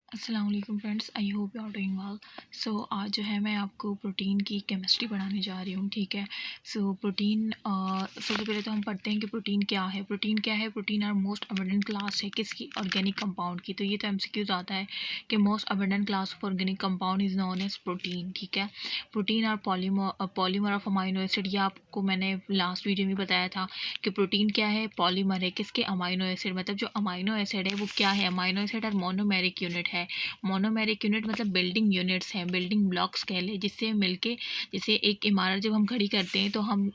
अस्सलाम वालेकुम friends, I hope you are doing well. So आज जो है मैं आपको प्रोटीन की केमिस्ट्री पढ़ाने जा रही हूँ। ठीक है। सो प्रोटीन सबसे पहले तो हम पढ़ते हैं कि प्रोटीन क्या है। Protein are most abundant class है किसकी, ऑर्गेनिक कंपाउंड की। तो ये तो एमसीक्यूज आता है कि most abundant class of organic compound is known as protein. ठीक है। Protein are polymer of amino acid. ये आपको मैंने लास्ट वीडियो में बताया था कि प्रोटीन क्या है, पॉलीमर है किसके, अमाइनो एसिड। मतलब जो अमाइनो एसिड है वो क्या है, अमाइनो एसिड और मोनोमेरिक यूनिट है। मोनोमेरिक यूनिट मतलब बिल्डिंग यूनिट्स हैं, बिल्डिंग ब्लॉक्स कह लें, जिससे मिलके जैसे एक इमारत जब हम खड़ी करते हैं तो हम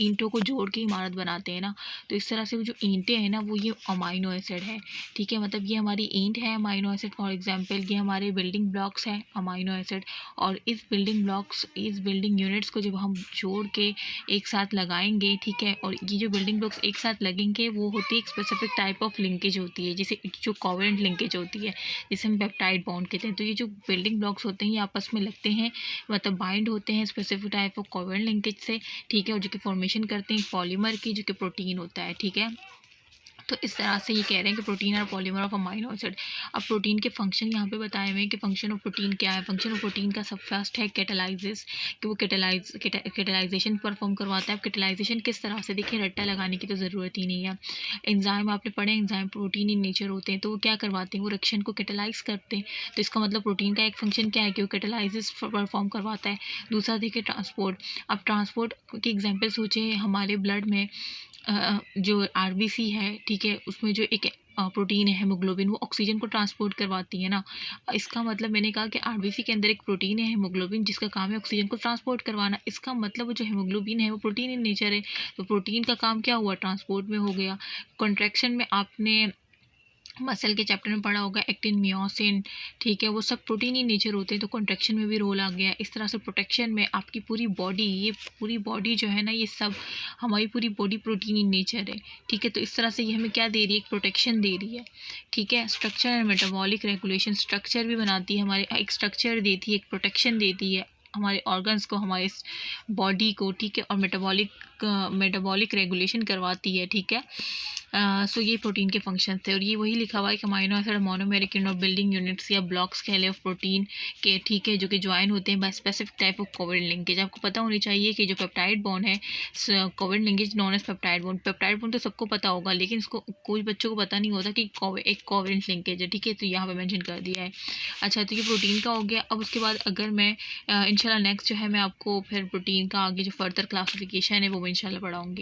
ईंटों को जोड़ के इमारत बनाते हैं ना। तो इस तरह से वो जो ईंटें हैं ना वो ये अमाइनो एसिड है। ठीक है। मतलब ये हमारी ईंट है अमाइनो एसिड, फॉर एग्जांपल ये हमारे बिल्डिंग ब्लॉक्स हैं अमाइनो एसिड। और इस बिल्डिंग यूनिट्स को जब हम जोड़ के एक साथ लगाएंगे, ठीक है, और ये जो बिल्डिंग ब्लॉक्स एक साथ लगेंगे वो होती है एक स्पेसिफिक टाइप ऑफ लिंकेज होती है, जैसे जो कोवेलेंट लिंकेज होती है जिसे हम पेप्टाइड बॉन्ड कहते हैं। तो ये जो बिल्डिंग ब्लॉक्स होते हैं ये आपस में लगते हैं, मतलब बाइंड होते हैं specific type of covalent linkage से। ठीक है। और जो कि फॉर्मेशन करते हैं पॉलीमर की, जो कि प्रोटीन होता है। ठीक है। तो इस तरह से ये कह रहे हैं कि प्रोटीन और पॉलीमर ऑफ अमाइनो एसिड। अब प्रोटीन के फंक्शन यहाँ पे बताए हुए हैं कि फंक्शन ऑफ प्रोटीन क्या है। फंक्शन ऑफ प्रोटीन का सब फर्स्ट है कैटालाइसिस, कि वो कैटालाइजेशन परफॉर्म करवाता है। अब कैटालाइजेशन किस तरह से, देखिए रट्टा लगाने की तो ज़रूरत ही नहीं है। एंजाइम आपने पढ़े, एंजाइम प्रोटीन इन नेचर होते हैं, तो वो क्या करवाते हैं, वो रिएक्शन को कैटालाइज करते हैं। तो इसका मतलब प्रोटीन का एक फंक्शन क्या है कि वो कैटालाइसिस परफॉर्म करवाता है। दूसरा देखिए ट्रांसपोर्ट। अब ट्रांसपोर्ट की एग्जाम्पल सोचे, हमारे ब्लड में जो आरबीसी है, ठीक है, उसमें जो एक प्रोटीन है हेमोग्लोबिन, वो ऑक्सीजन को ट्रांसपोर्ट करवाती है ना। इसका मतलब मैंने कहा कि आरबीसी के अंदर एक प्रोटीन है हेमोग्लोबिन, जिसका काम है ऑक्सीजन को ट्रांसपोर्ट करवाना। इसका मतलब वो जो हेमोग्लोबिन है वो प्रोटीन इन नेचर है। तो प्रोटीन का काम क्या हुआ, ट्रांसपोर्ट में हो गया। कॉन्ट्रैक्शन में आपने मसल के चैप्टर में पढ़ा होगा एक्टिन, मियोसिन, ठीक है, वो सब प्रोटीन ही नेचर होते हैं। तो कॉन्ट्रैक्शन में भी रोल आ गया। इस तरह से प्रोटेक्शन में आपकी पूरी बॉडी, ये पूरी बॉडी जो है ना, ये सब हमारी पूरी बॉडी प्रोटीन इन नेचर है। ठीक है। तो इस तरह से ये हमें क्या दे रही है, एक प्रोटेक्शन दे रही है। ठीक है। Structure and metabolic regulation, structure भी बनाती है हमारे, एक स्ट्रक्चर देती है, एक प्रोटेक्शन देती है हमारे ऑर्गन्स को, हमारे बॉडी को। ठीक है। और मेटाबॉलिक रेगुलेशन करवाती है। ठीक है। सो ये प्रोटीन के फंक्शन थे, और ये वही लिखा हुआ है कि amino acid monomeric unit of building units या ब्लॉक्स कह लें ऑफ प्रोटीन के। ठीक है। जो कि ज्वाइन होते हैं by specific type of covalent linkage. आपको पता होनी चाहिए कि जो पेप्टाइड बॉन्ड है, covalent linkage known as peptide bond. Peptide bond तो सबको पता होगा, लेकिन इसको कोई बच्चों को पता नहीं होता कि एक कोवेलेंट लिंकेज है। ठीक है। तो यहाँ पे मेंशन कर दिया है। अच्छा, तो ये प्रोटीन का हो गया। अब उसके बाद अगर मैं इंशाल्लाह नेक्स्ट जो है मैं आपको फिर प्रोटीन का आगे जो फर्दर क्लासिफिकेशन है वो मैं इंशाल्लाह पढ़ाऊँगी।